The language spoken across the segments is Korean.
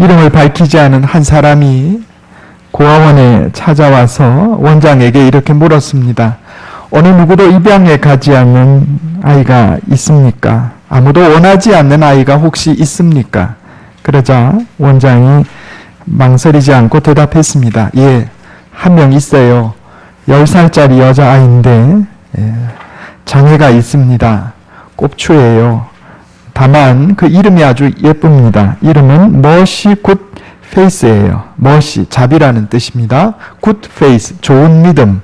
이름을 밝히지 않은 한 사람이 고아원에 찾아와서 원장에게 이렇게 물었습니다. 어느 누구도 입양에 가지 않는 아이가 있습니까? 아무도 원하지 않는 아이가 혹시 있습니까? 그러자 원장이 망설이지 않고 대답했습니다. 예, 한 명 있어요. 10살짜리 여자아이인데 장애가 있습니다. 꼽추예요. 다만 그 이름이 아주 예쁩니다. 이름은 머시 굿 페이스예요. 머시, 자비라는 뜻입니다. 굿 페이스, 좋은 믿음.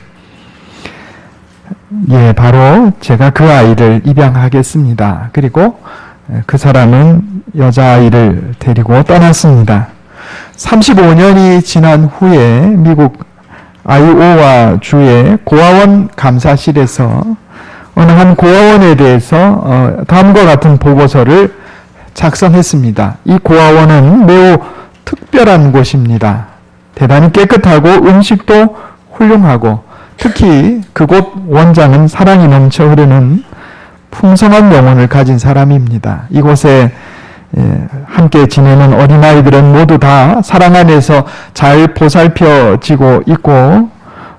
예, 바로 제가 그 아이를 입양하겠습니다. 그리고 그 사람은 여자아이를 데리고 떠났습니다. 35년이 지난 후에 미국 아이오와 주의 고아원 감사실에서 어느 한 고아원에 대해서 다음과 같은 보고서를 작성했습니다. 이 고아원은 매우 특별한 곳입니다. 대단히 깨끗하고 음식도 훌륭하고 특히 그곳 원장은 사랑이 넘쳐 흐르는 풍성한 영혼을 가진 사람입니다. 이곳에 함께 지내는 어린아이들은 모두 다 사랑 안에서 잘 보살펴지고 있고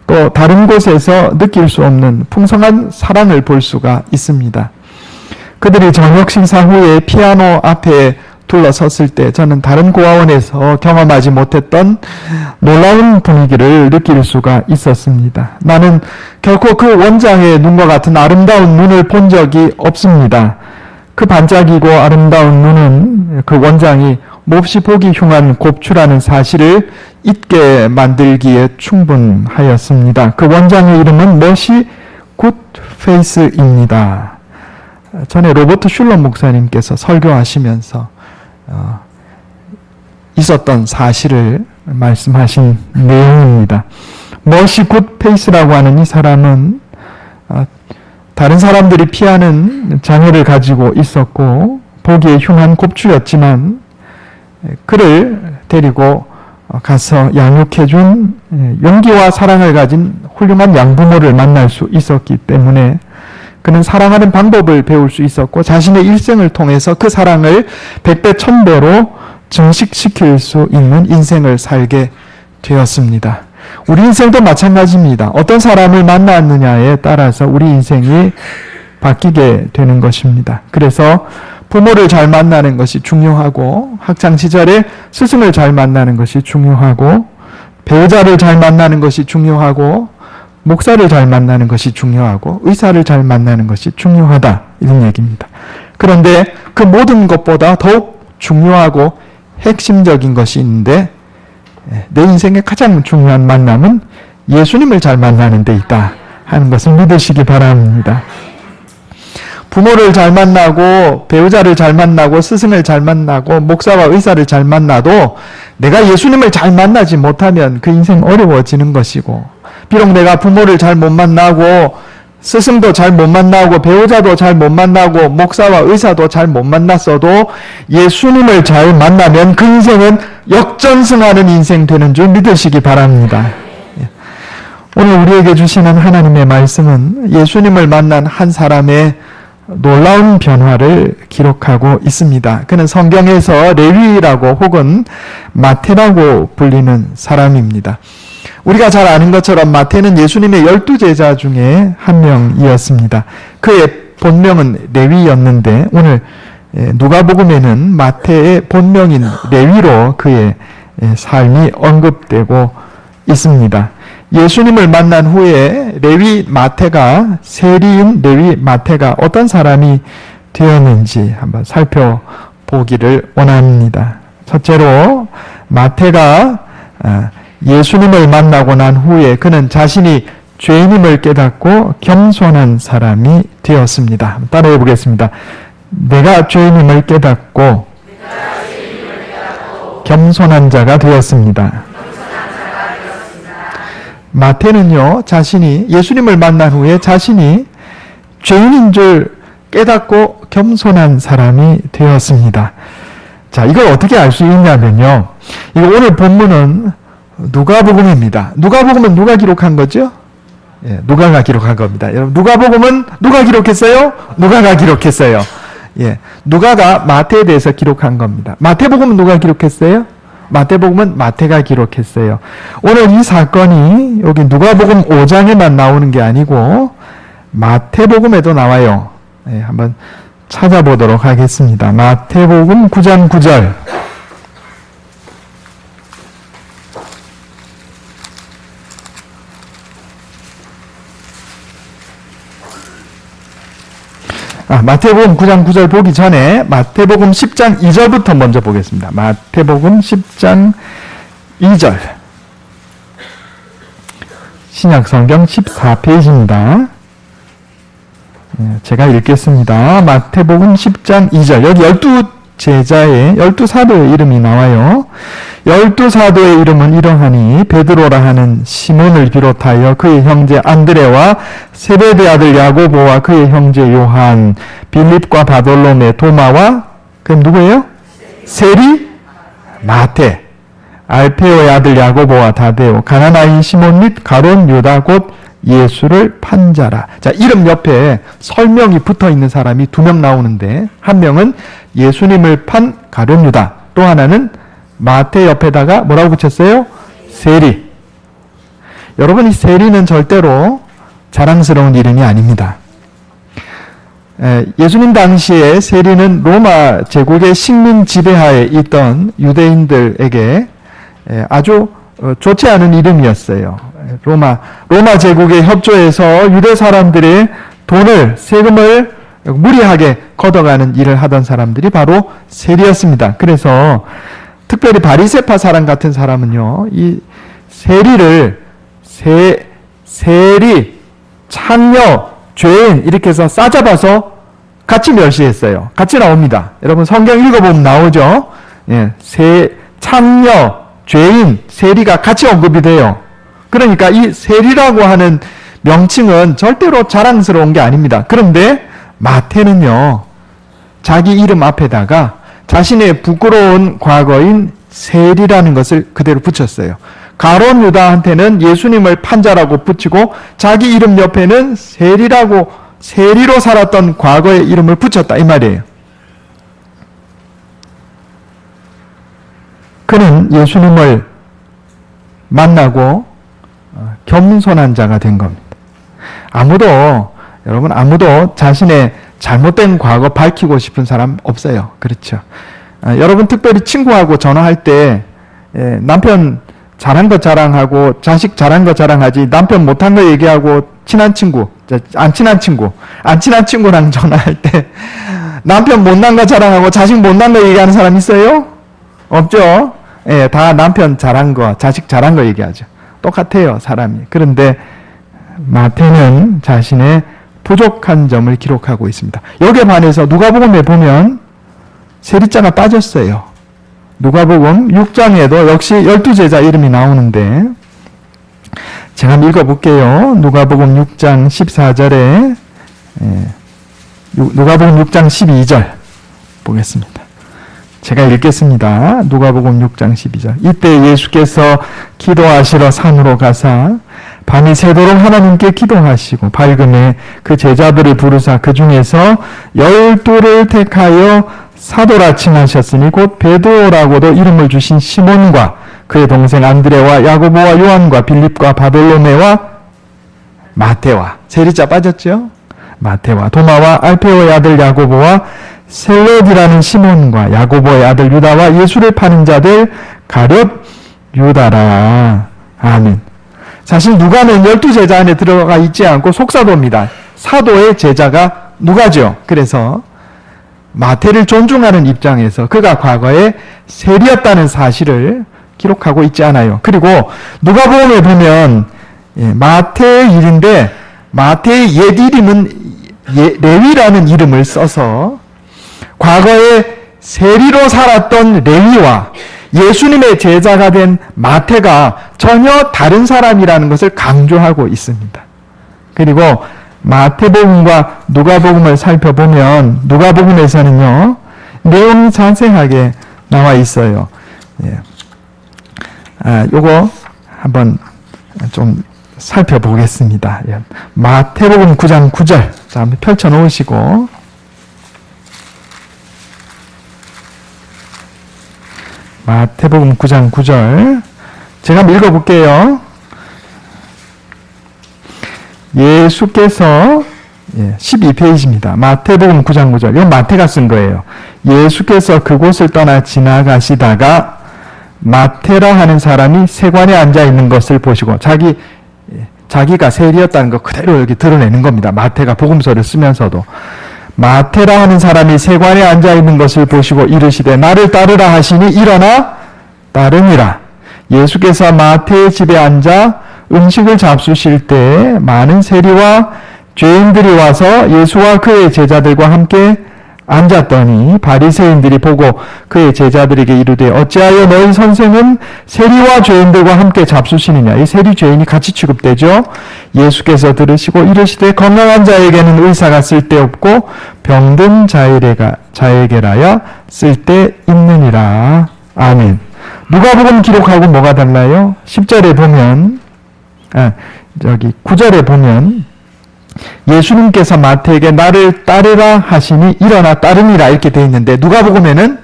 또 다른 곳에서 느낄 수 없는 풍성한 사랑을 볼 수가 있습니다. 그들이 저녁 식사 후에 피아노 앞에 둘러섰을 때 저는 다른 고아원에서 경험하지 못했던 놀라운 분위기를 느낄 수가 있었습니다. 나는 결코 그 원장의 눈과 같은 아름다운 눈을 본 적이 없습니다. 그 반짝이고 아름다운 눈은 그 원장이 몹시 보기 흉한 곱추라는 사실을 잊게 만들기에 충분하였습니다. 그 원장의 이름은 머시 굿페이스입니다. 전에 로버트 슐러 목사님께서 설교하시면서 있었던 사실을 말씀하신 내용입니다. 머시 굿페이스라고 하는 이 사람은 다른 사람들이 피하는 장애를 가지고 있었고 보기에 흉한 곱추였지만 그를 데리고 가서 양육해준 용기와 사랑을 가진 훌륭한 양부모를 만날 수 있었기 때문에 그는 사랑하는 방법을 배울 수 있었고 자신의 일생을 통해서 그 사랑을 100배 1000배로 증식시킬 수 있는 인생을 살게 되었습니다. 우리 인생도 마찬가지입니다. 어떤 사람을 만났느냐에 따라서 우리 인생이 바뀌게 되는 것입니다. 그래서 부모를 잘 만나는 것이 중요하고 학창시절에 스승을 잘 만나는 것이 중요하고 배우자를 잘 만나는 것이 중요하고 목사를 잘 만나는 것이 중요하고 의사를 잘 만나는 것이 중요하다 이런 얘기입니다. 그런데 그 모든 것보다 더욱 중요하고 핵심적인 것이 있는데 내 인생의 가장 중요한 만남은 예수님을 잘 만나는 데 있다 하는 것을 믿으시기 바랍니다. 부모를 잘 만나고 배우자를 잘 만나고 스승을 잘 만나고 목사와 의사를 잘 만나도 내가 예수님을 잘 만나지 못하면 그 인생 어려워지는 것이고 비록 내가 부모를 잘 못 만나고 스승도 잘 못 만나고 배우자도 잘 못 만나고 목사와 의사도 잘 못 만났어도 예수님을 잘 만나면 그 인생은 역전승하는 인생 되는 줄 믿으시기 바랍니다. 오늘 우리에게 주시는 하나님의 말씀은 예수님을 만난 한 사람의 놀라운 변화를 기록하고 있습니다. 그는 성경에서 레위라고 혹은 마태라고 불리는 사람입니다. 우리가 잘 아는 것처럼 마태는 예수님의 12제자 중에 한 명이었습니다. 그의 본명은 레위였는데 오늘 누가복음에는 마태의 본명인 레위로 그의 삶이 언급되고 있습니다. 예수님을 만난 후에 레위 마태가 세리인 레위 마태가 어떤 사람이 되었는지 한번 살펴보기를 원합니다. 첫째로 마태가 예수님을 만나고 난 후에 그는 자신이 죄인임을 깨닫고 겸손한 사람이 되었습니다. 따라해 보겠습니다. 내가 죄인임을 깨닫고 겸손한 자가 되었습니다. 마태는요, 자신이 예수님을 만난 후에 자신이 죄인인 줄 깨닫고 겸손한 사람이 되었습니다. 자, 이걸 어떻게 알 수 있냐면요. 이거 오늘 본문은 누가복음입니다. 누가복음은 누가 기록한 거죠? 예, 누가가 기록한 겁니다. 여러분, 누가복음은 누가 기록했어요? 누가가 기록했어요. 예, 누가가 마태에 대해서 기록한 겁니다. 마태복음은 누가 기록했어요? 마태복음은 마태가 기록했어요. 오늘 이 사건이 여기 누가복음 5장에만 나오는 게 아니고 마태복음에도 나와요. 네, 한번 찾아보도록 하겠습니다. 마태복음 9장 9절. 마태복음 9장 9절 보기 전에 마태복음 10장 2절부터 먼저 보겠습니다. 마태복음 10장 2절. 신약성경 14페이지입니다. 제가 읽겠습니다. 마태복음 10장 2절. 여기 12제자의 12사도의 이름이 나와요. 12사도의 이름은 이러하니 베드로라 하는 시몬을 비롯하여 그의 형제 안드레와 세베대 아들 야고보와 그의 형제 요한, 빌립과 바돌로메, 도마와 그럼 누구예요? 세리, 마태, 알페오의 아들 야고보와 다데오, 가나나인 시몬 및 가론 유다 곧 예수를 판 자라. 자, 이름 옆에 설명이 붙어 있는 사람이 2명 나오는데 한 명은 예수님을 판 가론 유다, 또 하나는 마태 옆에다가 뭐라고 붙였어요? 세리. 여러분, 이 세리는 절대로 자랑스러운 이름이 아닙니다. 예수님 당시에 세리는 로마 제국의 식민 지배하에 있던 유대인들에게 아주 좋지 않은 이름이었어요. 로마 제국에 협조해서 유대 사람들의 돈을, 세금을 무리하게 걷어가는 일을 하던 사람들이 바로 세리였습니다. 그래서 특별히 바리새파 사람 같은 사람은요, 이 세리를 세리, 창녀, 죄인 이렇게 해서 싸잡아서 같이 멸시했어요. 같이 나옵니다. 여러분 성경 읽어보면 나오죠. 예, 창녀, 죄인, 세리가 같이 언급이 돼요. 그러니까 이 세리라고 하는 명칭은 절대로 자랑스러운 게 아닙니다. 그런데 마태는요, 자기 이름 앞에다가 자신의 부끄러운 과거인 세리라는 것을 그대로 붙였어요. 가론 유다한테는 예수님을 판자라고 붙이고 자기 이름 옆에는 세리로 살았던 과거의 이름을 붙였다 이 말이에요. 그는 예수님을 만나고 겸손한 자가 된 겁니다. 아무도 자신의 잘못된 과거 밝히고 싶은 사람 없어요. 그렇죠? 여러분 특별히 친구하고 전화할 때 남편 잘한 거 자랑하고 자식 잘한 거 자랑하지 남편 못한 거 얘기하고 안 친한 친구랑 전화할 때 남편 못난 거 자랑하고 자식 못난 거 얘기하는 사람 있어요? 없죠? 예, 다 남편 잘한 거, 자식 잘한 거 얘기하죠. 똑같아요, 사람이. 그런데 마태는 자신의 부족한 점을 기록하고 있습니다. 여기에 반해서 누가복음에 보면 세리자가 빠졌어요. 누가복음 6장에도 역시 12제자 이름이 나오는데 제가 한번 읽어볼게요. 누가복음 6장 14절에 누가복음 6장 12절 보겠습니다. 제가 읽겠습니다. 누가복음 6장 12절. 이때 예수께서 기도하시러 산으로 가사 밤이 새도록 하나님께 기도하시고 밝음에 그 제자들을 부르사 그 중에서 12를 택하여 사도라 칭하셨으니 곧 베드로라고도 이름을 주신 시몬과 그의 동생 안드레와 야고보와 요한과 빌립과 바돌로메와 마태와 세리자 빠졌죠? 마태와 도마와 알페오의 아들 야고보와 셀롯이라는 시몬과 야고보의 아들 유다와 예수를 파는 자들 가룟 유다라. 아멘. 사실 누가는 12제자 안에 들어가 있지 않고 속사도입니다. 사도의 제자가 누가죠. 그래서 마태를 존중하는 입장에서 그가 과거에 세리였다는 사실을 기록하고 있지 않아요. 그리고 누가복음에 보면 마태의 일인데 마태의 옛 이름은 레위라는 이름을 써서 과거에 세리로 살았던 레위와 예수님의 제자가 된 마태가 전혀 다른 사람이라는 것을 강조하고 있습니다. 그리고 마태복음과 누가복음을 살펴보면 누가복음에서는요 내용이 자세하게 나와 있어요. 요거 한번 좀 살펴보겠습니다. 마태복음 9장 9절 자, 한번 펼쳐놓으시고 마태복음 9장 9절. 제가 한번 읽어볼게요. 예수께서 12페이지입니다. 마태복음 9장 9절. 이건 마태가 쓴 거예요. 예수께서 그곳을 떠나 지나가시다가 마태라 하는 사람이 세관에 앉아 있는 것을 보시고, 자기가 세리였다는 거 그대로 여기 드러내는 겁니다. 마태가 복음서를 쓰면서도. 마태라 하는 사람이 세관에 앉아 있는 것을 보시고 이르시되 나를 따르라 하시니 일어나 따르니라. 예수께서 마태의 집에 앉아 음식을 잡수실 때 많은 세리와 죄인들이 와서 예수와 그의 제자들과 함께 앉았더니 바리새인들이 보고 그의 제자들에게 이르되 어찌하여 너희 선생은 세리와 죄인들과 함께 잡수시느냐. 이 세리 죄인이 같이 취급되죠. 예수께서 들으시고 이르시되 건강한 자에게는 의사가 쓸데없고 병든 자에게라야 쓸데있느니라. 아멘. 누가복음 기록하고 뭐가 달라요? 10절에 보면 9절에 보면 예수님께서 마태에게 나를 따르라 하시니 일어나 따르니라 이렇게 되어 있는데, 누가복음에는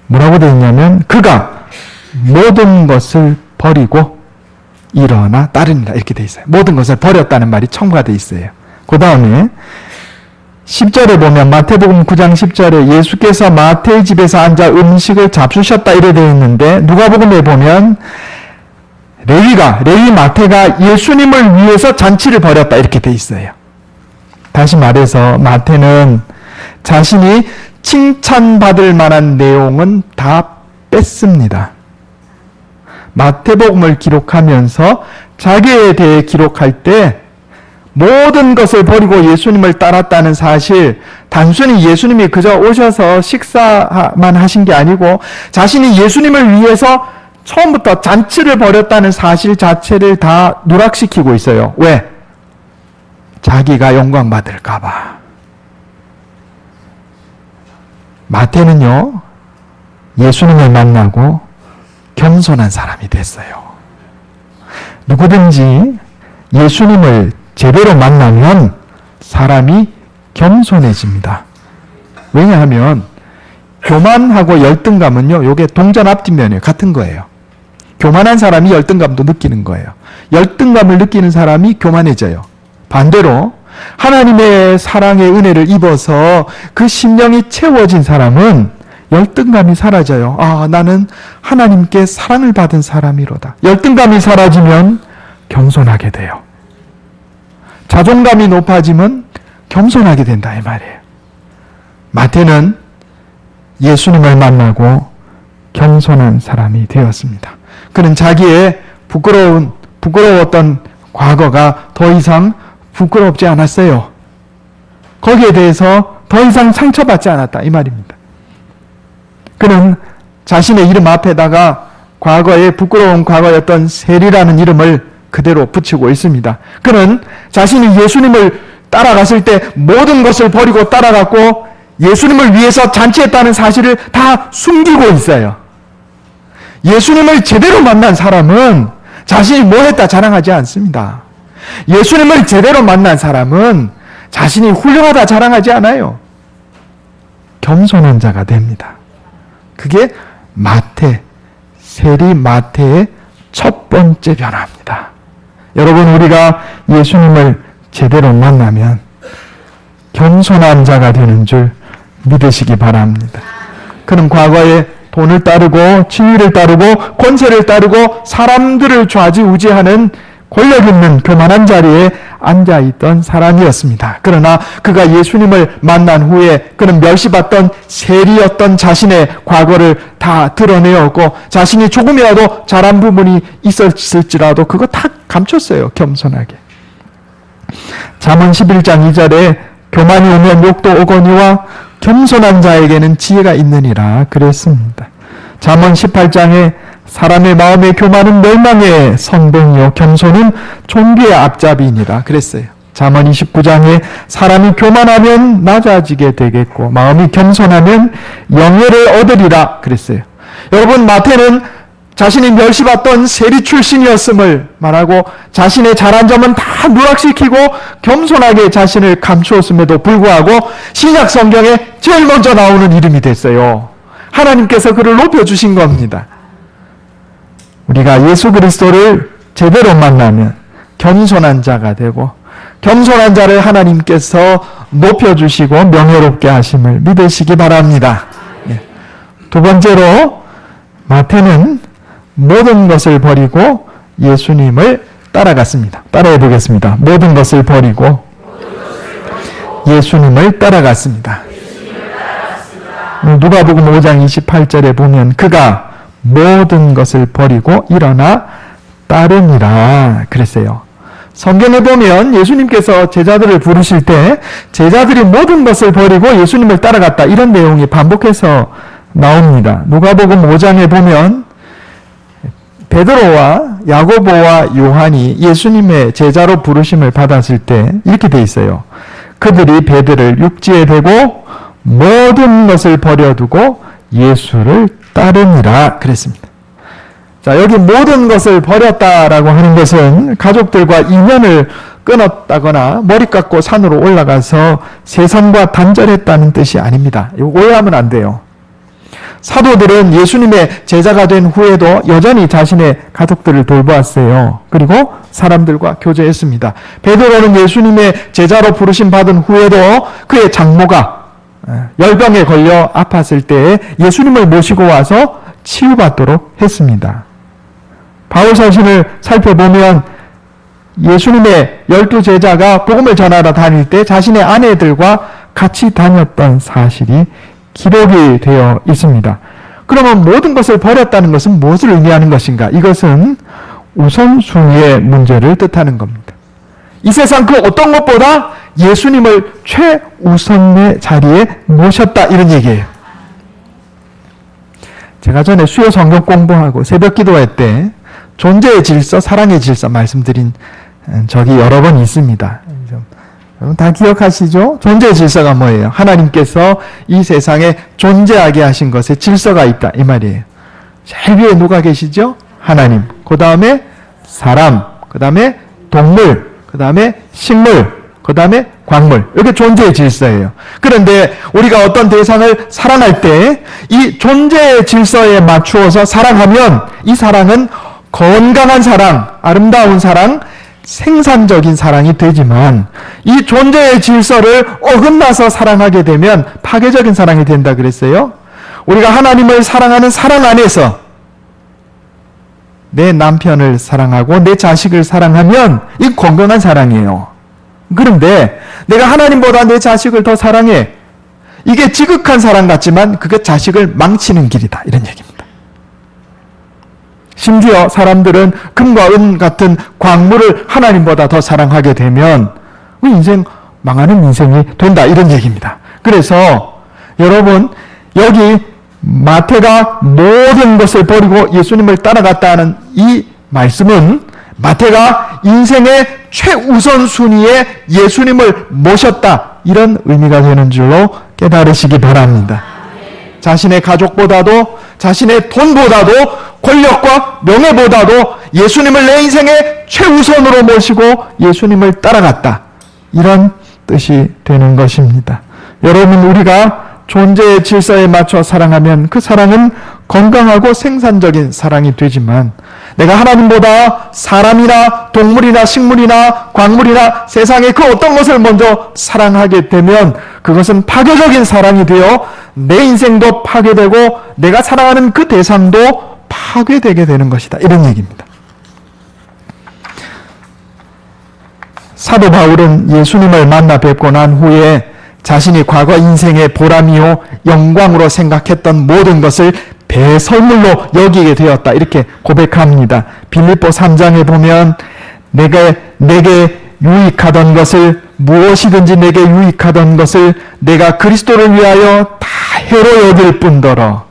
뭐라고 되어 있냐면 그가 모든 것을 버리고 일어나 따르니라 이렇게 되어 있어요. 모든 것을 버렸다는 말이 첨가되어 있어요. 그 다음에 10절에 보면 마태복음 9장 10절에 예수께서 마태의 집에서 앉아 음식을 잡수셨다 이래 되어 있는데, 누가복음에 보면 레위 마태가 예수님을 위해서 잔치를 벌였다 이렇게 돼 있어요. 다시 말해서 마태는 자신이 칭찬받을 만한 내용은 다 뺐습니다. 마태복음을 기록하면서 자기에 대해 기록할 때 모든 것을 버리고 예수님을 따랐다는 사실, 단순히 예수님이 그저 오셔서 식사만 하신 게 아니고 자신이 예수님을 위해서 처음부터 잔치를 벌였다는 사실 자체를 다 누락시키고 있어요. 왜? 자기가 영광받을까 봐. 마태는요, 예수님을 만나고 겸손한 사람이 됐어요. 누구든지 예수님을 제대로 만나면 사람이 겸손해집니다. 왜냐하면 교만하고 열등감은요, 요게 동전 앞뒷면이에요. 같은 거예요. 교만한 사람이 열등감도 느끼는 거예요. 열등감을 느끼는 사람이 교만해져요. 반대로 하나님의 사랑의 은혜를 입어서 그 심령이 채워진 사람은 열등감이 사라져요. 아, 나는 하나님께 사랑을 받은 사람이로다. 열등감이 사라지면 겸손하게 돼요. 자존감이 높아지면 겸손하게 된다 이 말이에요. 마태는 예수님을 만나고 겸손한 사람이 되었습니다. 그는 자기의 부끄러웠던 과거가 더 이상 부끄럽지 않았어요. 거기에 대해서 더 이상 상처받지 않았다 이 말입니다. 그는 자신의 이름 앞에다가 과거의 부끄러운 과거였던 세리라는 이름을 그대로 붙이고 있습니다. 그는 자신이 예수님을 따라갔을 때 모든 것을 버리고 따라갔고 예수님을 위해서 잔치했다는 사실을 다 숨기고 있어요. 예수님을 제대로 만난 사람은 자신이 뭐 했다 자랑하지 않습니다. 예수님을 제대로 만난 사람은 자신이 훌륭하다 자랑하지 않아요. 겸손한 자가 됩니다. 그게 세리 마태의 첫 번째 변화입니다. 여러분, 우리가 예수님을 제대로 만나면 겸손한 자가 되는 줄 믿으시기 바랍니다. 그는 과거에 돈을 따르고 지위를 따르고 권세를 따르고 사람들을 좌지우지하는 권력 있는 교만한 자리에 앉아있던 사람이었습니다. 그러나 그가 예수님을 만난 후에 그는 멸시받던 세리였던 자신의 과거를 다 드러내었고 자신이 조금이라도 잘한 부분이 있었을지라도 그거 다 감췄어요. 겸손하게. 잠언 11장 2절에 교만이 오면 욕도 오거니와 겸손한 자에게는 지혜가 있느니라 그랬습니다. 잠언 18장에 사람의 마음의 교만은 멸망의 선봉이요 겸손은 존귀의 앞잡이니라 그랬어요. 잠언 29장에 사람이 교만하면 낮아지게 되겠고 마음이 겸손하면 영예를 얻으리라 그랬어요. 여러분, 마태는 자신이 멸시받던 세리 출신이었음을 말하고 자신의 잘한 점은 다 누락시키고 겸손하게 자신을 감추었음에도 불구하고 신약 성경에 제일 먼저 나오는 이름이 됐어요. 하나님께서 그를 높여주신 겁니다. 우리가 예수 그리스도를 제대로 만나면 겸손한 자가 되고 겸손한 자를 하나님께서 높여주시고 명예롭게 하심을 믿으시기 바랍니다. 두 번째로 마태는 모든 것을 버리고 예수님을 따라갔습니다. 따라해 보겠습니다. 모든 것을 버리고 예수님을 따라갔습니다. 누가복음 5장 28절에 보면 그가 모든 것을 버리고 일어나 따르니라 그랬어요. 성경에 보면 예수님께서 제자들을 부르실 때 제자들이 모든 것을 버리고 예수님을 따라갔다 이런 내용이 반복해서 나옵니다. 누가복음 5장에 보면 베드로와 야고보와 요한이 예수님의 제자로 부르심을 받았을 때 이렇게 돼 있어요. 그들이 배들을 육지에 대고 모든 것을 버려두고 예수를 따르니라 그랬습니다. 자, 여기 모든 것을 버렸다라고 하는 것은 가족들과 인연을 끊었다거나 머리 깎고 산으로 올라가서 세상과 단절했다는 뜻이 아닙니다. 이거 오해하면 안 돼요. 사도들은 예수님의 제자가 된 후에도 여전히 자신의 가족들을 돌보았어요. 그리고 사람들과 교제했습니다. 베드로는 예수님의 제자로 부르심 받은 후에도 그의 장모가 열병에 걸려 아팠을 때 예수님을 모시고 와서 치유받도록 했습니다. 바울 서신을 살펴보면 예수님의 12제자가 복음을 전하러 다닐 때 자신의 아내들과 같이 다녔던 사실이 기록이 되어 있습니다. 그러면 모든 것을 버렸다는 것은 무엇을 의미하는 것인가? 이것은 우선순위의 문제를 뜻하는 겁니다. 이 세상 그 어떤 것보다 예수님을 최우선의 자리에 모셨다 이런 얘기예요. 제가 전에 수요 성경 공부하고 새벽 기도할 때 존재의 질서, 사랑의 질서 말씀드린 적이 여러 번 있습니다. 여러분 다 기억하시죠? 존재의 질서가 뭐예요? 하나님께서 이 세상에 존재하게 하신 것에 질서가 있다 이 말이에요. 제일 위에 누가 계시죠? 하나님. 그 다음에 사람, 그 다음에 동물, 그 다음에 식물, 그 다음에 광물. 이렇게 존재의 질서예요. 그런데 우리가 어떤 대상을 사랑할 때 이 존재의 질서에 맞추어서 사랑하면 이 사랑은 건강한 사랑, 아름다운 사랑, 생산적인 사랑이 되지만 이 존재의 질서를 어긋나서 사랑하게 되면 파괴적인 사랑이 된다 그랬어요. 우리가 하나님을 사랑하는 사랑 안에서 내 남편을 사랑하고 내 자식을 사랑하면 이 건강한 사랑이에요. 그런데 내가 하나님보다 내 자식을 더 사랑해. 이게 지극한 사랑 같지만 그게 자식을 망치는 길이다. 이런 얘기입니다. 심지어 사람들은 금과 은 같은 광물을 하나님보다 더 사랑하게 되면 인생 망하는 인생이 된다. 이런 얘기입니다. 그래서 여러분 여기 마태가 모든 것을 버리고 예수님을 따라갔다는 이 말씀은 마태가 인생의 최우선 순위에 예수님을 모셨다 이런 의미가 되는 줄로 깨달으시기 바랍니다. 자신의 가족보다도 자신의 돈보다도 권력과 명예보다도 예수님을 내 인생의 최우선으로 모시고 예수님을 따라갔다 이런 뜻이 되는 것입니다. 여러분 우리가 존재의 질서에 맞춰 사랑하면 그 사랑은 건강하고 생산적인 사랑이 되지만 내가 하나님보다 사람이나 동물이나 식물이나 광물이나 세상의 그 어떤 것을 먼저 사랑하게 되면 그것은 파괴적인 사랑이 되어 내 인생도 파괴되고 내가 사랑하는 그 대상도 파괴되게 되는 것이다. 이런 얘기입니다. 사도 바울은 예수님을 만나 뵙고 난 후에 자신이 과거 인생의 보람이요 영광으로 생각했던 모든 것을 배설물로 여기게 되었다. 이렇게 고백합니다. 빌립보 3장에 보면 내게 유익하던 것을 무엇이든지 내게 유익하던 것을 내가 그리스도를 위하여 다 해로 여길 뿐더러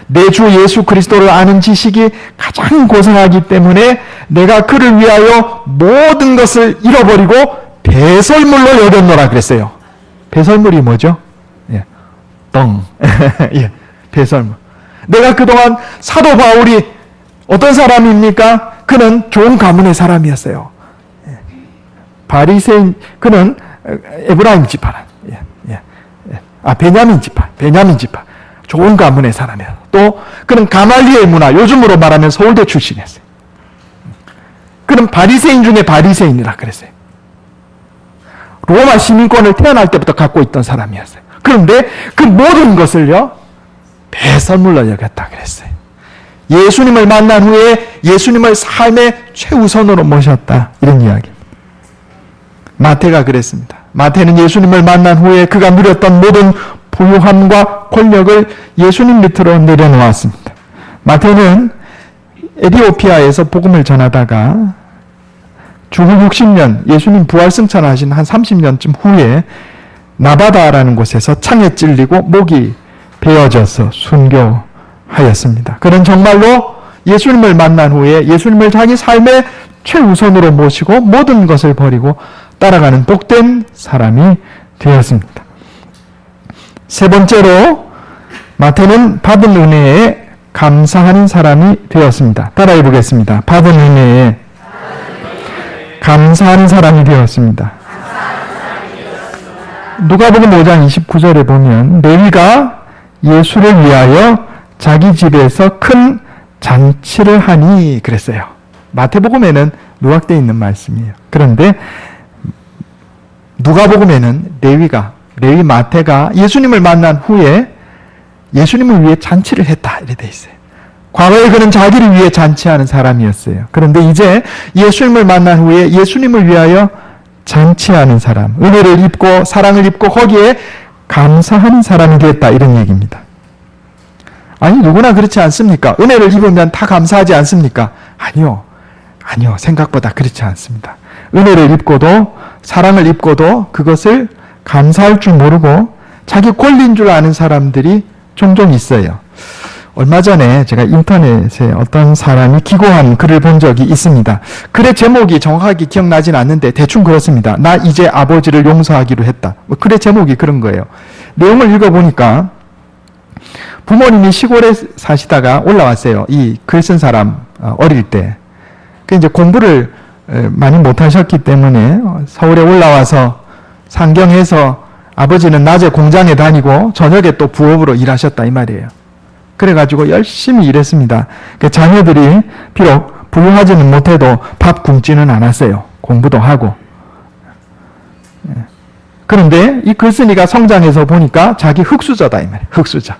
내 주 예수 그리스도를 아는 지식이 가장 고상하기 때문에 내가 그를 위하여 모든 것을 잃어버리고 배설물로 여겼노라 그랬어요. 배설물이 뭐죠? 예, 똥. 예, 배설물. 내가 그동안 사도 바울이 어떤 사람입니까? 그는 좋은 가문의 사람이었어요. 예. 바리새인, 그는 에브라임 지파. 예, 예, 예. 베냐민 지파. 좋은 가문의 사람이에요. 또 그는 가말리엘 문화, 요즘으로 말하면 서울대 출신이었어요. 그는 바리새인 중에 바리새인이라 그랬어요. 로마 시민권을 태어날 때부터 갖고 있던 사람이었어요. 그런데 그 모든 것을요, 배설물로 여겼다 그랬어요. 예수님을 만난 후에 예수님을 삶의 최우선으로 모셨다, 이런 이야기입니다. 마태가 그랬습니다. 마태는 예수님을 만난 후에 그가 누렸던 모든 부유함과 권력을 예수님 밑으로 내려놓았습니다. 마태는 에티오피아에서 복음을 전하다가 주후 60년, 예수님 부활 승천하신 한 30년쯤 후에 나바다라는 곳에서 창에 찔리고 목이 베어져서 순교하였습니다. 그는 정말로 예수님을 만난 후에 예수님을 자기 삶의 최우선으로 모시고 모든 것을 버리고 따라가는 복된 사람이 되었습니다. 세 번째로 마태는 받은 은혜에 감사하는 사람이 되었습니다. 따라해 보겠습니다. 받은 은혜에 감사하는 사람이 되었습니다. 누가복음 5장 29절에 보면 레위가 예수를 위하여 자기 집에서 큰 잔치를 하니 그랬어요. 마태복음에는 누락되어 있는 말씀이에요. 그런데 누가복음에는 레위 마태가 예수님을 만난 후에 예수님을 위해 잔치를 했다, 이렇게 돼 있어요. 과거에 그는 자기를 위해 잔치하는 사람이었어요. 그런데 이제 예수님을 만난 후에 예수님을 위하여 잔치하는 사람, 은혜를 입고 사랑을 입고 거기에 감사하는 사람이 됐다, 이런 얘기입니다. 아니, 누구나 그렇지 않습니까? 은혜를 입으면 다 감사하지 않습니까? 아니요. 생각보다 그렇지 않습니다. 은혜를 입고도 사랑을 입고도 그것을 감사할 줄 모르고 자기 권리인 줄 아는 사람들이 종종 있어요. 얼마 전에 제가 인터넷에 어떤 사람이 기고한 글을 본 적이 있습니다. 글의 제목이 정확하게 기억나진 않는데 대충 그렇습니다. 나 이제 아버지를 용서하기로 했다. 글의 제목이 그런 거예요. 내용을 읽어보니까 부모님이 시골에 사시다가 올라왔어요. 이 글 쓴 사람 어릴 때. 이제 공부를 많이 못하셨기 때문에 서울에 올라와서 상경해서 아버지는 낮에 공장에 다니고 저녁에 또 부업으로 일하셨다, 이 말이에요. 그래가지고 열심히 일했습니다. 자녀들이 비록 부유하지는 못해도 밥 굶지는 않았어요. 공부도 하고. 그런데 이 글쓴이가 성장해서 보니까 자기 흙수저다, 이 말이에요. 흙수저.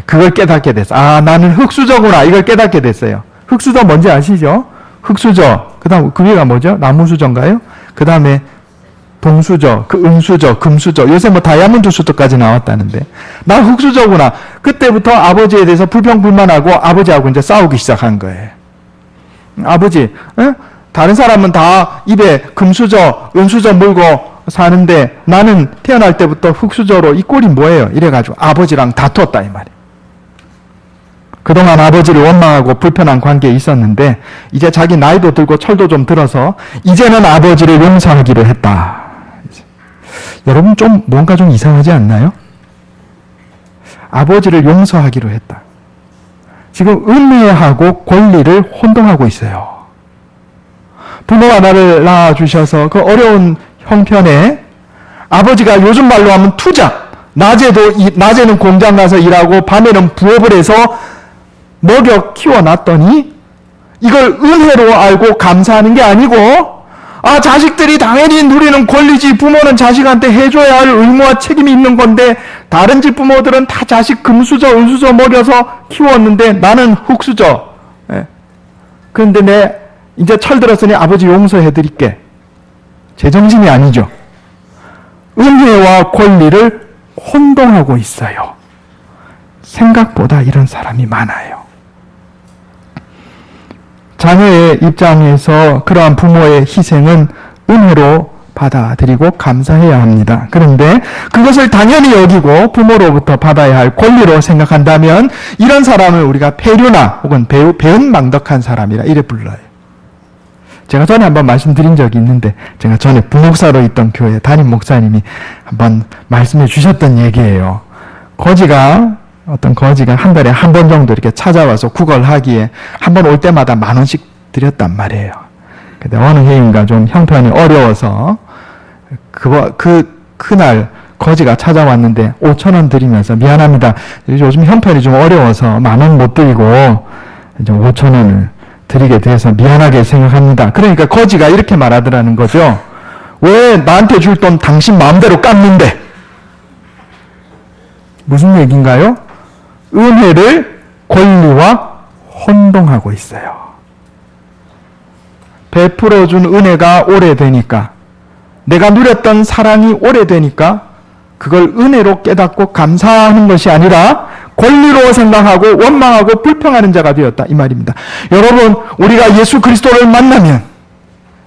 그걸 깨닫게 됐어. 아, 나는 흙수저구나, 이걸 깨닫게 됐어요. 흙수저 뭔지 아시죠? 흙수저. 그 다음 그 위가 뭐죠? 나무수저인가요? 그 다음에 동수저, 은수저, 금수저, 요새 뭐 다이아몬드 수저까지 나왔다는데, 나 흙수저구나. 그때부터 아버지에 대해서 불평불만하고 아버지하고 이제 싸우기 시작한 거예요. 아버지, 다른 사람은 다 입에 금수저, 은수저 물고 사는데 나는 태어날 때부터 흙수저로 이 꼴이 뭐예요? 이래가지고 아버지랑 다퉜다, 이 말이에요. 그동안 아버지를 원망하고 불편한 관계에 있었는데 이제 자기 나이도 들고 철도 좀 들어서 이제는 아버지를 용서하기로 했다. 여러분 좀 뭔가 좀 이상하지 않나요? 아버지를 용서하기로 했다. 지금 은혜하고 권리를 혼동하고 있어요. 부모가 나를 낳아주셔서 그 어려운 형편에 아버지가 요즘 말로 하면 투잡, 낮에는 공장 가서 일하고 밤에는 부업을 해서 먹여 키워놨더니 이걸 은혜로 알고 감사하는 게 아니고, 아, 자식들이 당연히 누리는 권리지, 부모는 자식한테 해줘야 할 의무와 책임이 있는 건데 다른 집 부모들은 다 자식 금수저, 은수저 먹여서 키웠는데 나는 흙수저. 그런데 이제 철 들었으니 아버지 용서해드릴게. 제정신이 아니죠. 은혜와 권리를 혼동하고 있어요. 생각보다 이런 사람이 많아요. 자녀의 입장에서 그러한 부모의 희생은 은혜로 받아들이고 감사해야 합니다. 그런데 그것을 당연히 여기고 부모로부터 받아야 할 권리로 생각한다면 이런 사람을 우리가 폐류나 혹은 배은망덕한 사람이라 이래 불러요. 제가 전에 한번 말씀드린 적이 있는데, 제가 전에 부목사로 있던 교회 담임 목사님이 한번 말씀해 주셨던 얘기예요. 어떤 거지가 한 달에 한 번 정도 이렇게 찾아와서 구걸하기에 한 번 올 때마다 10,000원씩 드렸단 말이에요. 근데 어느 해인가 좀 형편이 어려워서 그날 거지가 찾아왔는데 5,000원 드리면서 미안합니다. 요즘 형편이 좀 어려워서 10,000원 못 드리고 이제 5,000원을 드리게 돼서 미안하게 생각합니다. 그러니까 거지가 이렇게 말하더라는 거죠. 왜 나한테 줄 돈 당신 마음대로 깎는데? 무슨 얘기인가요? 은혜를 권리와 혼동하고 있어요. 베풀어준 은혜가 오래되니까, 내가 누렸던 사랑이 오래되니까 그걸 은혜로 깨닫고 감사하는 것이 아니라 권리로 생각하고 원망하고 불평하는 자가 되었다, 이 말입니다. 여러분, 우리가 예수 그리스도를 만나면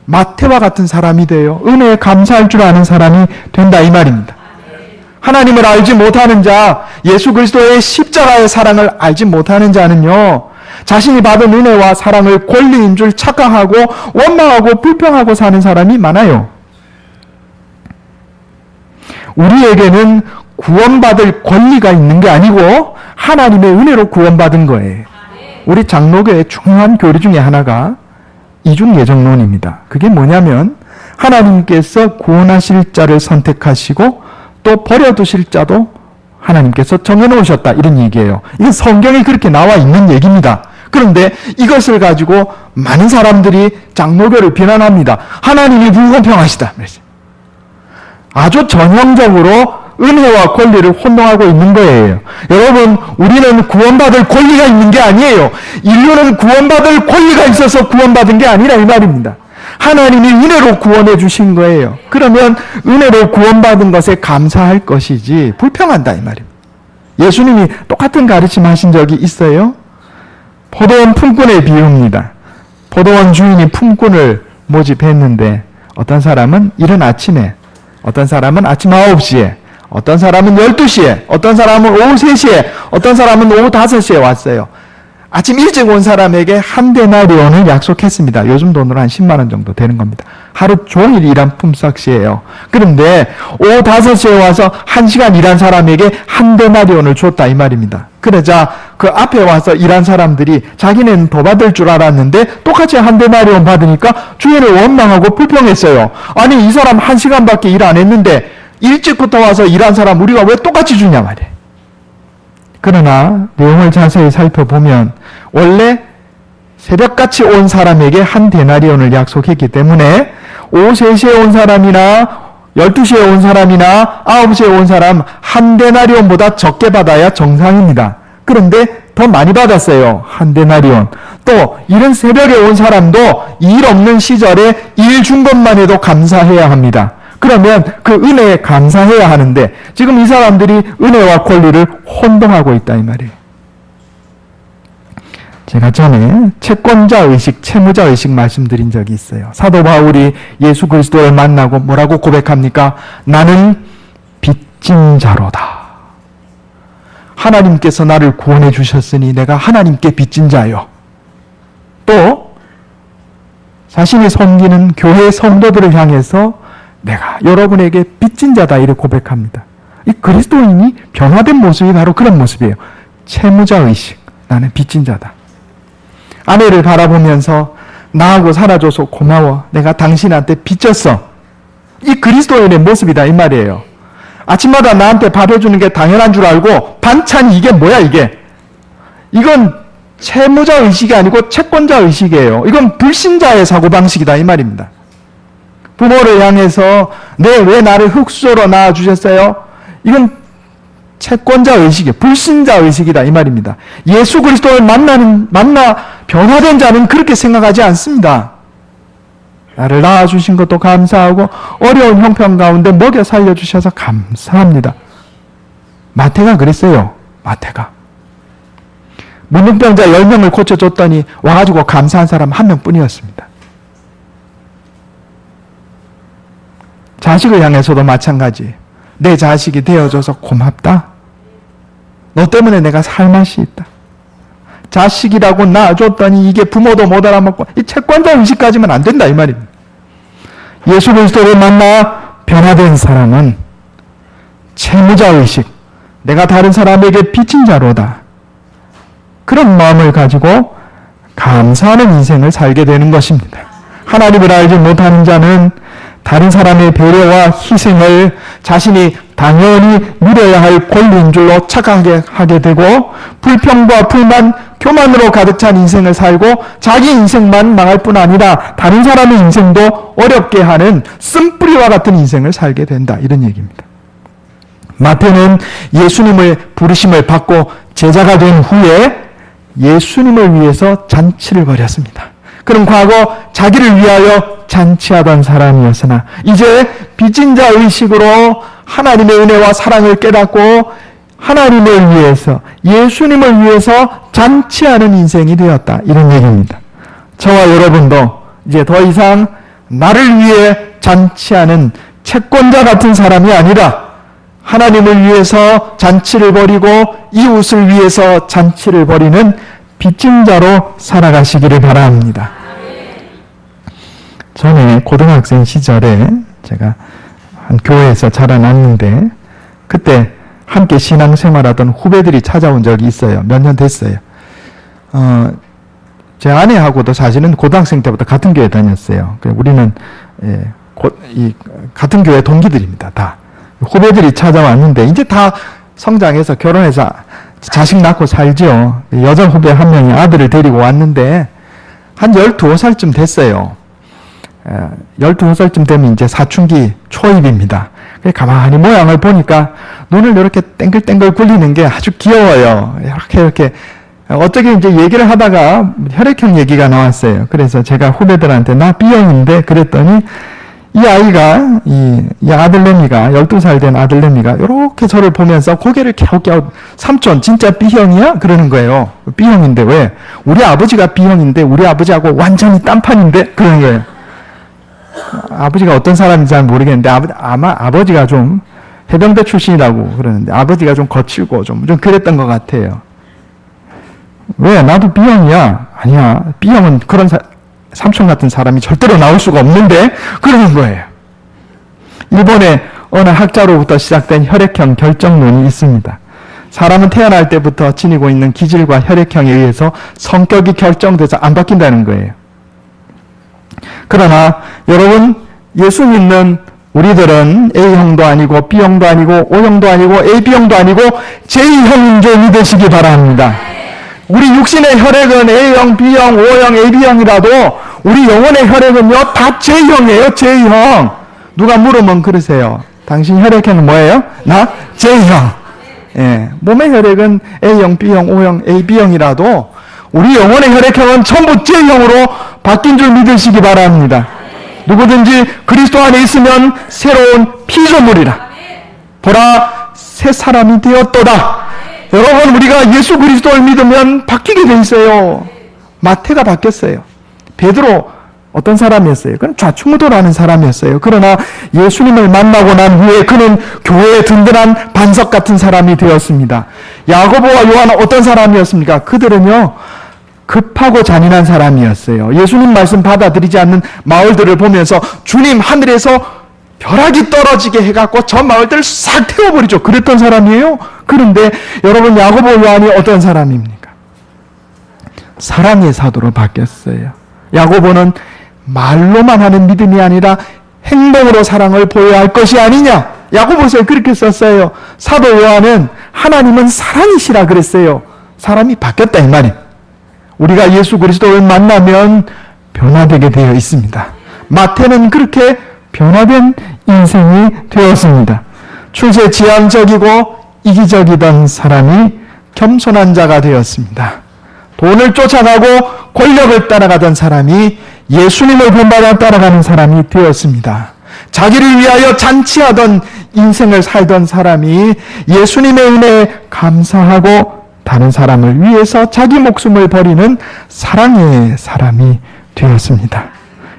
마태와 같은 사람이 돼요. 은혜에 감사할 줄 아는 사람이 된다, 이 말입니다. 하나님을 알지 못하는 자, 예수 그리스도의 십자가의 사랑을 알지 못하는 자는요, 자신이 받은 은혜와 사랑을 권리인 줄 착각하고 원망하고 불평하고 사는 사람이 많아요. 우리에게는 구원받을 권리가 있는 게 아니고 하나님의 은혜로 구원받은 거예요. 우리 장로교의 중요한 교리 중에 하나가 이중예정론입니다. 그게 뭐냐면 하나님께서 구원하실 자를 선택하시고 또 버려두실 자도 하나님께서 정해놓으셨다, 이런 얘기예요. 이건 성경에 그렇게 나와 있는 얘기입니다. 그런데 이것을 가지고 많은 사람들이 장로교를 비난합니다. 하나님이 불공평하시다. 아주 전형적으로 은혜와 권리를 혼동하고 있는 거예요. 여러분, 우리는 구원받을 권리가 있는 게 아니에요. 인류는 구원받을 권리가 있어서 구원받은 게 아니라 이 말입니다. 하나님이 은혜로 구원해 주신 거예요. 그러면 은혜로 구원받은 것에 감사할 것이지 불평한다, 이 말입니다. 예수님이 똑같은 가르침 하신 적이 있어요. 포도원 품꾼의 비유입니다. 포도원 주인이 품꾼을 모집했는데 어떤 사람은 이른 아침에, 어떤 사람은 아침 9시에, 어떤 사람은 12시에, 어떤 사람은 오후 3시에, 어떤 사람은 오후 5시에 왔어요. 아침 일찍 온 사람에게 한 데나리온을 약속했습니다. 요즘 돈으로 한 10만 원 정도 되는 겁니다. 하루 종일 일한 품삯이에요. 그런데 오후 5시에 와서 1시간 일한 사람에게 한 데나리온을 줬다, 이 말입니다. 그러자 그 앞에 와서 일한 사람들이 자기는 더 받을 줄 알았는데 똑같이 한 데나리온 받으니까 주인을 원망하고 불평했어요. 아니, 이 사람 1시간밖에 일 안 했는데 일찍부터 와서 일한 사람 우리가 왜 똑같이 주냐 말이에요. 그러나 내용을 자세히 살펴보면 원래 새벽같이 온 사람에게 한 데나리온을 약속했기 때문에 오후 3시에 온 사람이나 12시에 온 사람이나 9시에 온 사람 한 데나리온보다 적게 받아야 정상입니다. 그런데 더 많이 받았어요. 한 데나리온. 또 이른 새벽에 온 사람도 일 없는 시절에 일 준 것만 해도 감사해야 합니다. 그러면 그 은혜에 감사해야 하는데 지금 이 사람들이 은혜와 권리를 혼동하고 있다, 이 말이에요. 제가 전에 채권자의식, 채무자의식 말씀드린 적이 있어요. 사도 바울이 예수 그리스도를 만나고 뭐라고 고백합니까? 나는 빚진 자로다. 하나님께서 나를 구원해 주셨으니 내가 하나님께 빚진 자요. 또 자신이 섬기는 교회 성도들을 향해서 내가 여러분에게 빚진 자다, 이렇게 고백합니다. 이 그리스도인이 변화된 모습이 바로 그런 모습이에요. 채무자의식, 나는 빚진 자다. 아내를 바라보면서 나하고 살아줘서 고마워, 내가 당신한테 빚졌어. 이 그리스도인의 모습이다, 이 말이에요. 아침마다 나한테 밥 해주는 게 당연한 줄 알고 반찬이 이게 뭐야, 이게. 이건 채무자의식이 아니고 채권자의식이에요. 이건 불신자의 사고방식이다, 이 말입니다. 부모를 향해서 왜 나를 흙수저로 낳아주셨어요? 이건 채권자의식이에요. 불신자의식이다, 이 말입니다. 예수 그리스도를 만나 변화된 자는 그렇게 생각하지 않습니다. 나를 낳아주신 것도 감사하고 어려운 형편 가운데 먹여 살려주셔서 감사합니다. 마태가 그랬어요. 마태가. 문둥병자 10명을 고쳐줬더니 와가지고 감사한 사람 1명뿐이었습니다. 자식을 향해서도 마찬가지. 내 자식이 되어줘서 고맙다. 너 때문에 내가 살 맛이 있다. 자식이라고 낳아줬더니 이게 부모도 못 알아먹고, 이 채권자 의식까지만 안 된다, 이 말입니다. 예수 그리스도를 만나 변화된 사람은 채무자 의식, 내가 다른 사람에게 빚진 자로다. 그런 마음을 가지고 감사하는 인생을 살게 되는 것입니다. 하나님을 알지 못하는 자는 다른 사람의 배려와 희생을 자신이 당연히 누려야 할 권리인 줄로 착각하게 하게 되고 불평과 불만, 교만으로 가득 찬 인생을 살고 자기 인생만 망할 뿐 아니라 다른 사람의 인생도 어렵게 하는 쓴뿌리와 같은 인생을 살게 된다. 이런 얘기입니다. 마태는 예수님을 부르심을 받고 제자가 된 후에 예수님을 위해서 잔치를 벌였습니다. 그럼 과거 자기를 위하여 잔치하던 사람이었으나 이제 빚진 자 의식으로 하나님의 은혜와 사랑을 깨닫고 하나님을 위해서, 예수님을 위해서 잔치하는 인생이 되었다. 이런 얘기입니다. 저와 여러분도 이제 더 이상 나를 위해 잔치하는 채권자 같은 사람이 아니라 하나님을 위해서 잔치를 벌이고 이웃을 위해서 잔치를 벌이는 빚진 자로 살아가시기를 바랍니다. 전에 고등학생 시절에 제가 한 교회에서 자라났는데 그때 함께 신앙생활하던 후배들이 찾아온 적이 있어요. 몇 년 됐어요. 제 아내하고도 사실은 고등학생 때부터 같은 교회 다녔어요. 우리는 같은 교회 동기들입니다. 다. 후배들이 찾아왔는데 이제 다 성장해서 결혼해서 자식 낳고 살죠. 여자 후배 한 명이 아들을 데리고 왔는데 한 12살쯤 됐어요. 12살쯤 되면 이제 사춘기 초입입니다. 가만히 모양을 보니까 눈을 이렇게 땡글땡글 굴리는 게 아주 귀여워요. 이렇게 어떻게 이제 얘기를 하다가 혈액형 얘기가 나왔어요. 그래서 제가 후배들한테 나 B형인데 그랬더니 이 아이가, 이 아들내미가, 12살 된 아들내미가 이렇게 저를 보면서 고개를 갸웃갸웃, 삼촌 진짜 B형이야? 그러는 거예요. B형인데 왜? 우리 아버지가 B형인데 우리 아버지하고 완전히 딴판인데? 그러는 거예요. 아버지가 어떤 사람인지 잘 모르겠는데 아마 아버지가 좀 해병대 출신이라고 그러는데 아버지가 좀 거칠고 좀 그랬던 것 같아요. 왜? 나도 B형이야. 아니야. B형은 그런 삼촌 같은 사람이 절대로 나올 수가 없는데 그러는 거예요. 일본의 어느 학자로부터 시작된 혈액형 결정론이 있습니다. 사람은 태어날 때부터 지니고 있는 기질과 혈액형에 의해서 성격이 결정돼서 안 바뀐다는 거예요. 그러나 여러분, 예수 믿는 우리들은 A형도 아니고 B형도 아니고 O형도 아니고 AB형도 아니고 J형인 줄 믿으시기 바랍니다. 우리 육신의 혈액은 A형, B형, O형, AB형이라도 우리 영혼의 혈액은요 다 J형이에요. J형. 누가 물으면 그러세요. 당신 혈액형은 뭐예요? 나 J형. 예, 몸의 혈액은 A형, B형, O형, AB형이라도 우리 영혼의 혈액형은 전부 J형으로 바뀐 줄 믿으시기 바랍니다. 누구든지 그리스도 안에 있으면 새로운 피조물이라. 보라, 새 사람이 되었도다. 여러분, 우리가 예수 그리스도를 믿으면 바뀌게 돼 있어요. 마태가 바뀌었어요. 베드로 어떤 사람이었어요? 그는 좌충우돌하는 사람이었어요. 그러나 예수님을 만나고 난 후에 그는 교회의 든든한 반석 같은 사람이 되었습니다. 야고보와 요한은 어떤 사람이었습니까? 그들은요 급하고 잔인한 사람이었어요. 예수님 말씀 받아들이지 않는 마을들을 보면서 주님 하늘에서 벼락이 떨어지게 해갖고 저 마을들을 싹 태워버리죠. 그랬던 사람이에요. 그런데 여러분, 야고보 요한이 어떤 사람입니까? 사랑의 사도로 바뀌었어요. 야고보는 말로만 하는 믿음이 아니라 행동으로 사랑을 보여야 할 것이 아니냐. 야고보서에 그렇게 썼어요. 사도 요한은 하나님은 사랑이시라 그랬어요. 사람이 바뀌었다 이 말이에요. 우리가 예수 그리스도를 만나면 변화되게 되어 있습니다. 마태는 그렇게 변화된 인생이 되었습니다. 출세지향적이고 이기적이던 사람이 겸손한 자가 되었습니다. 돈을 쫓아가고 권력을 따라가던 사람이 예수님을 본받아 따라가는 사람이 되었습니다. 자기를 위하여 잔치하던 인생을 살던 사람이 예수님의 은혜에 감사하고 다른 사람을 위해서 자기 목숨을 버리는 사랑의 사람이 되었습니다.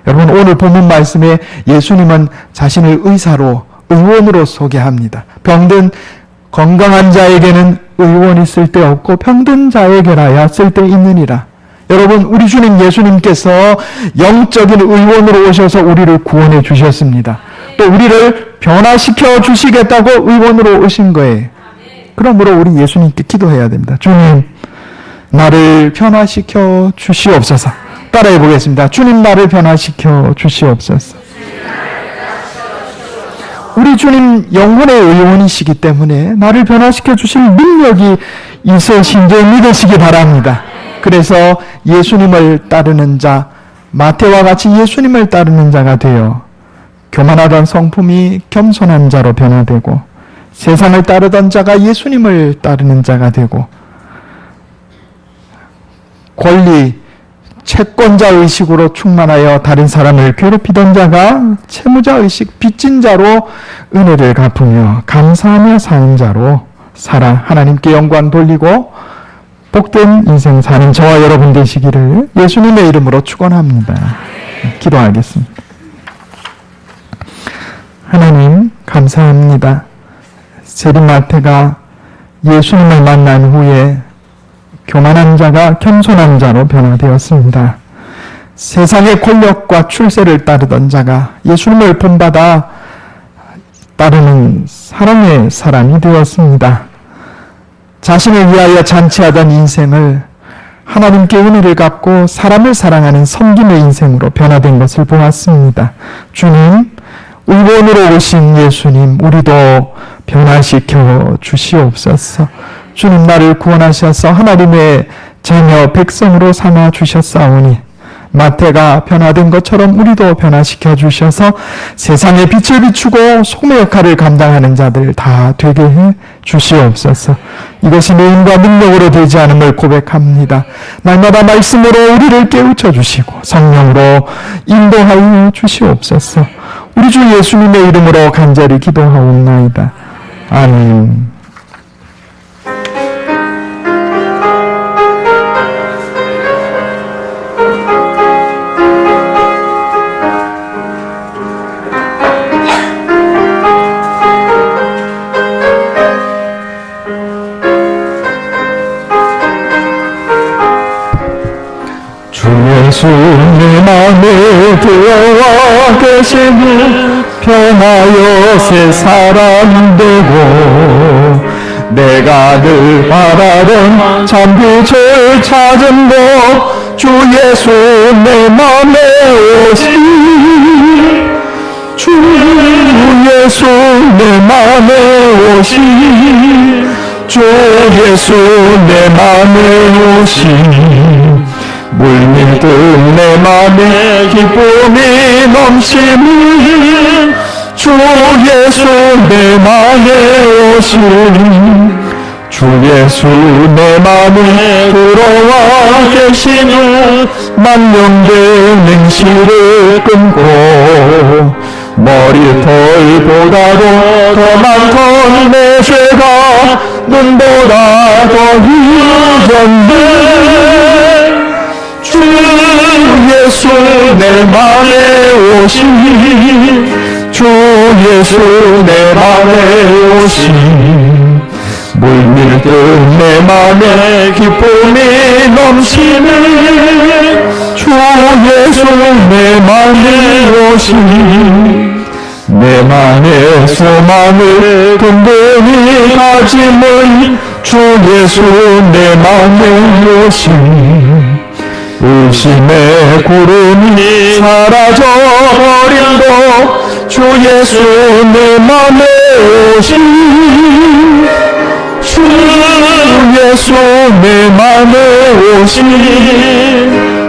여러분, 오늘 본문 말씀에 예수님은 자신을 의사로, 의원으로 소개합니다. 병든 건강한 자에게는 의원이 쓸데없고 병든 자에게라야 쓸데있느니라. 여러분, 우리 주님 예수님께서 영적인 의원으로 오셔서 우리를 구원해 주셨습니다. 또 우리를 변화시켜 주시겠다고 의원으로 오신 거예요. 그러므로 우리 예수님께 기도해야 됩니다. 주님, 나를 변화시켜 주시옵소서. 따라해 보겠습니다. 주님, 나를 변화시켜 주시옵소서. 우리 주님 영혼의 의원이시기 때문에 나를 변화시켜 주실 능력이 있으신 줄 믿으시기 바랍니다. 그래서 예수님을 따르는 자, 마태와 같이 예수님을 따르는 자가 되어 교만하던 성품이 겸손한 자로 변화되고, 세상을 따르던 자가 예수님을 따르는 자가 되고, 권리, 채권자 의식으로 충만하여 다른 사람을 괴롭히던 자가 채무자 의식, 빚진 자로 은혜를 갚으며 감사하며 사는 자로 살아 하나님께 영광 돌리고 복된 인생 사는 저와 여러분 되시기를 예수님의 이름으로 축원합니다. 기도하겠습니다. 하나님 감사합니다. 세리마태가 예수님을 만난 후에 교만한 자가 겸손한 자로 변화되었습니다. 세상의 권력과 출세를 따르던 자가 예수님을 본받아 따르는 사랑의 사람이 되었습니다. 자신을 위하여 잔치하던 인생을 하나님께 은혜를 갚고 사람을 사랑하는 섬김의 인생으로 변화된 것을 보았습니다. 주님, 의원으로 오신 예수님, 우리도 변화시켜 주시옵소서. 주님, 나를 구원하셔서 하나님의 자녀 백성으로 삼아 주셨사오니 마태가 변화된 것처럼 우리도 변화시켜 주셔서 세상에 빛을 비추고 소금의 역할을 감당하는 자들 다 되게 해 주시옵소서. 이것이 내 힘과 능력으로 되지 않음을 고백합니다. 날마다 말씀으로 우리를 깨우쳐 주시고 성령으로 인도하여 주시옵소서. 우리 주 예수님의 이름으로 간절히 기도하옵나이다. 아멘. 예수 내 맘에 들어와 계시니 변하여 새 사람 되고 내가 늘 바라던 참 빛을 찾은 것 주 예수 내 맘에 오시 주 예수 내 맘에 오시 주 예수 내 맘에 오시 물밀듯 내 맘에 기쁨이 넘치니 주 예수 내 맘에 오시니 주 예수 내 맘에 들어와 계시니 만명된 냉시를 끊고 머리털보다도 더 많던 내 죄가 눈보다 더 희전돼 주 예수 내 맘에 오시니 주 예수 내 맘에 오시니 물밀듯 내 맘에 기쁨이 넘치니 주 예수 내 맘에 오시니 내 맘의 소망을 든든히 가짐은 주 예수 내 맘에 오시니 의심의 구름이 사라져버림도 주 예수 내 맘에 오시니 주 예수 내 맘에 오시니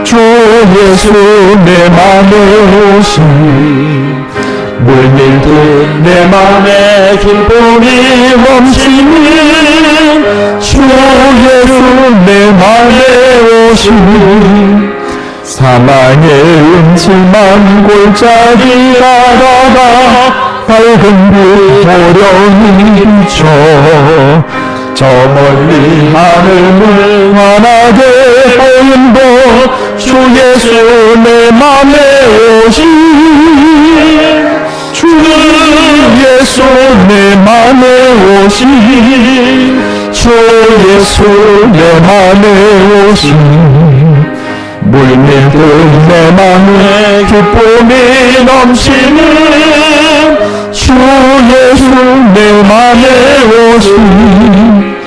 주 예수 내 맘에 오시니 물밀듯 내 맘에 기쁨이 넘치니 주 예수 내 맘에 오시니 사망의 음침한 골짜기 가다가 밝은 빛 보령이 비춰 저 멀리 하늘을 환하게 보인도 주 예수 내 맘에 오시니 주 예수 내 맘에 오시니 주 예수 내 맘에 오시니 물밀듯 내 맘에 기쁨이 넘치니 주 예수 내 맘에 오시니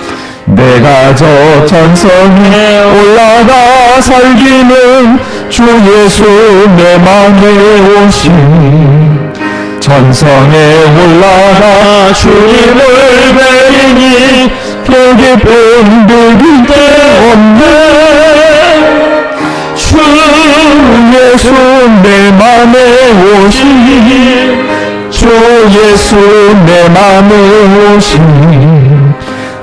내가 저 전성에 올라가 살기는 주 예수 내 맘에 오시니 저 전성에 올라가 주님을 뵈니 그 기쁨 누릴 데 없네. 주 예수 내 맘에 오시니 주 예수 내 맘에 오시니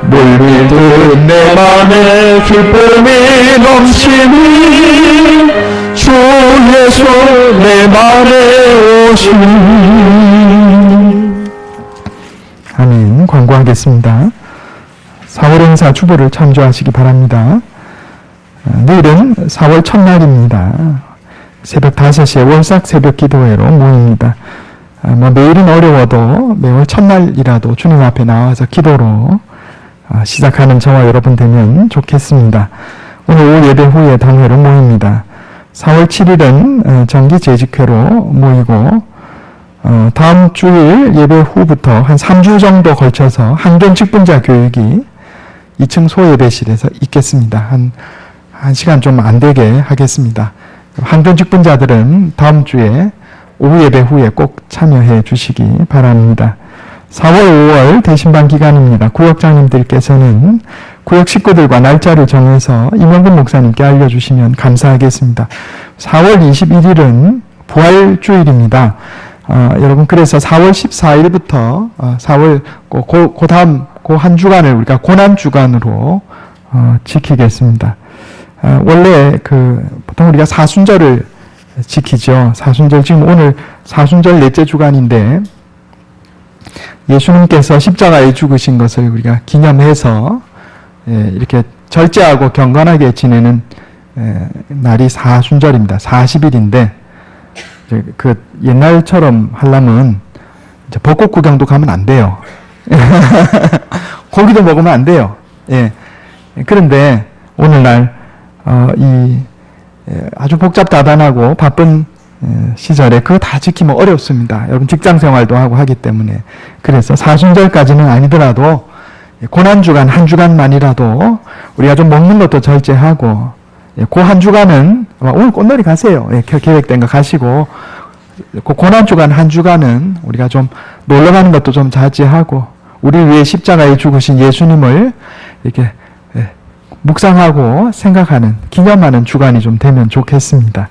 물밀듯 내 맘에 기쁨이 넘치니 주 예수 내 맘에 오시니. 아멘. 광고하겠습니다. 4월 행사 주보를 참조하시기 바랍니다. 내일은 4월 첫날입니다. 새벽 5시에 월삭 새벽 기도회로 모입니다. 매일은 어려워도 매월 첫날이라도 주님 앞에 나와서 기도로 시작하는 저와 여러분 되면 좋겠습니다. 오늘 오후 예배 후에 당회로 모입니다. 4월 7일은 정기 재직회로 모이고 다음 주일 예배 후부터 한 3주 정도 걸쳐서 한경 직분자 교육이 2층 소예배실에서 있겠습니다. 한 시간 좀 안 되게 하겠습니다. 한경 직분자들은 다음 주에 오후 예배 후에 꼭 참여해 주시기 바랍니다. 4월, 5월 대신반 기간입니다. 구역장님들께서는 구역 식구들과 날짜를 정해서 임원근 목사님께 알려주시면 감사하겠습니다. 4월 21일은 부활주일입니다. 여러분 그래서 4월 14일부터 4월 그 다음 그 한 주간을 우리가 고난주간으로 지키겠습니다. 원래 보통 우리가 사순절을 지키죠. 사순절, 지금 오늘 사순절 넷째 주간인데 예수님께서 십자가에 죽으신 것을 우리가 기념해서 이렇게 절제하고 경건하게 지내는 날이 사순절입니다. 40일인데 그 옛날처럼 하려면 이제 벚꽃 구경도 가면 안 돼요. 고기도 먹으면 안 돼요. 예. 그런데 오늘날 아주 복잡다단하고 바쁜 시절에 그거 다 지키면 어렵습니다. 여러분 직장 생활도 하고 하기 때문에. 그래서 사순절까지는 아니더라도 고난주간 한 주간만이라도 우리가 좀 먹는 것도 절제하고 그 한 주간은 오늘 꽃놀이 가세요. 계획된 거 가시고 그 고난주간 한 주간은 우리가 좀 놀러가는 것도 좀 자제하고 우리 위해 십자가에 죽으신 예수님을 이렇게 묵상하고 생각하는 기념하는 주간이 좀 되면 좋겠습니다.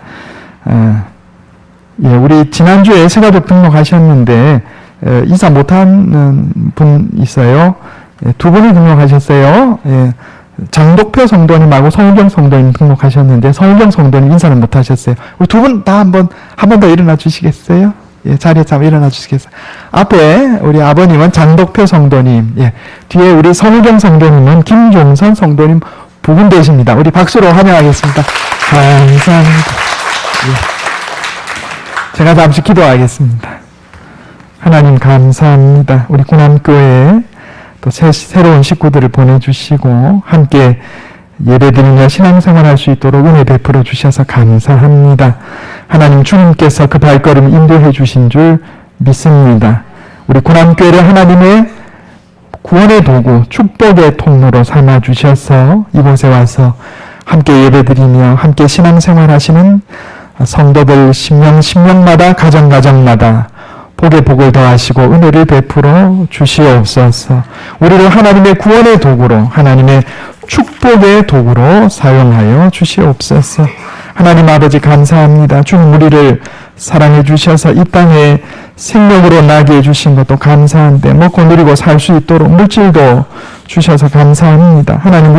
우리 지난주에 새가족 등록하셨는데 인사 못한 분 있어요. 두 분이 등록하셨어요. 장독표 성도님하고 성경 성도님 등록하셨는데 성경 성도님 인사는 못하셨어요. 우리 두 분 다 한 번 더 일어나 주시겠어요? 자리에서 한번 일어나 주시겠어요? 앞에 우리 아버님은 장독표 성도님, 뒤에 우리 성경 성도님은 김종선 성도님 부분 되십니다. 우리 박수로 환영하겠습니다. 감사합니다. 제가 잠시 기도하겠습니다. 하나님 감사합니다. 우리 군암교회에 또 새로운 식구들을 보내주시고 함께 예배드리며 신앙생활할 수 있도록 은혜 베풀어 주셔서 감사합니다. 하나님 주님께서 그 발걸음 인도해 주신 줄 믿습니다. 우리 군암교회를 하나님의 구원의 도구, 축복의 통로로 삼아 주셔서 이곳에 와서 함께 예배드리며 함께 신앙생활하시는 성도들 신명마다 가정마다 복에 복을 더하시고 은혜를 베풀어 주시옵소서. 우리를 하나님의 구원의 도구로, 하나님의 축복의 도구로 사용하여 주시옵소서. 하나님 아버지 감사합니다. 주님 우리를 사랑해 주셔서 이 땅에 생명으로 나게 해주신 것도 감사한데 먹고 누리고 살 수 있도록 물질도 주셔서 감사합니다. 하나님